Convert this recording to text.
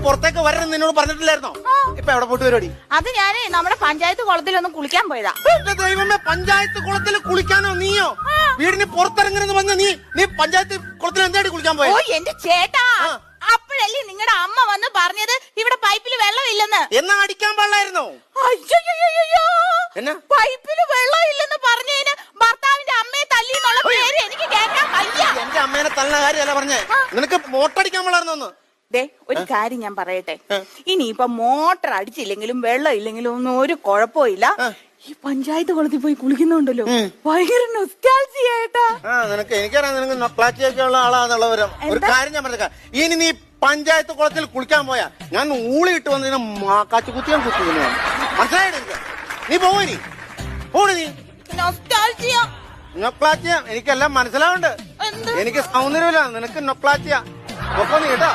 പുറത്തേക്ക് വരണം നിന്നോട് പറഞ്ഞിട്ടില്ലായിരുന്നോ? ഇപ്പൊ എവിടെ പോയിട്ട് പരിപാടി? അത് ഞാനേ നമ്മുടെ പഞ്ചായത്ത് കുളത്തിലൊന്ന് കുളിക്കാൻ പോയതാ. എന്റെ ദൈവമേ, പഞ്ചായത്ത് കുളത്തിൽ കുളിക്കാനോ? നീയോ വീടിന് പുറത്തിറങ്ങണെന്ന് പറഞ്ഞ നീ പഞ്ചായത്ത് കുളത്തിൽ എന്തായിട്ട് കുളിക്കാൻ പോയോ? ഓ എന്റെ ചേട്ടാ, അപ്പോഴല്ലേ നിങ്ങളുടെ അമ്മ വന്ന് പറഞ്ഞത് ഇവിടെ പൈപ്പിൽ വെള്ളമില്ലെന്ന്. എന്നാ അടിക്കാൻ പാടില്ലായിരുന്നോ? അയ്യോ, എന്നാ പൈപ്പില് വെള്ളമില്ലെന്ന് പറഞ്ഞതിന് ഭർത്താവിന്റെ അമ്മയെ തല്ലി എന്നുള്ള പേര് എനിക്ക് കേൾക്കാൻ വയ്യ. എന്റെ അമ്മേനെ തള്ള കാര്യമല്ല പറഞ്ഞേ, നിനക്ക് മോട്ടടിക്കാൻ പാടില്ലായിരുന്നോ? ദേ ഒരു കാര്യം ഞാൻ പറയട്ടെ, ഇനിയിപ്പൊ മോട്ടർ അടിച്ചില്ലെങ്കിലും വെള്ളം ഇല്ലെങ്കിലും ഒന്നും ഒരു കുഴപ്പമില്ല. ഈ പഞ്ചായത്ത് കുളത്തിൽ പോയി കുളിക്കുന്നുണ്ടല്ലോ, ഭയങ്കര നൊസ്റ്റാൾജിയായിട്ടാ. നിനക്ക് എനിക്കറിയാം, നിനക്ക് നൊക്ലാച്ചിയൊക്കെ ഉള്ള ആളാന്നുള്ളവരും. ഒരു കാര്യം ഞാൻ പറഞ്ഞേക്കാം, ഇനി നീ പഞ്ചായത്ത് കുളത്തിൽ കുളിക്കാൻ പോയാ ഞാൻ ഊളി ഇട്ട് വന്നതിന് കാച്ചു കുത്തിയാൻ കുത്തുന്നു. മനസ്സിലായിട്ട് നീ പോയി പോണി. നീ നൊസ്റ്റാൾജിയ നൊക്ലാച്ചിയ എനിക്കെല്ലാം മനസ്സിലാവുന്നുണ്ട്. എനിക്ക് സൗന്ദര്യമില്ല, നിനക്ക് നൊക്ലാച്ചിയ. ഒപ്പം നീ കേട്ടോ.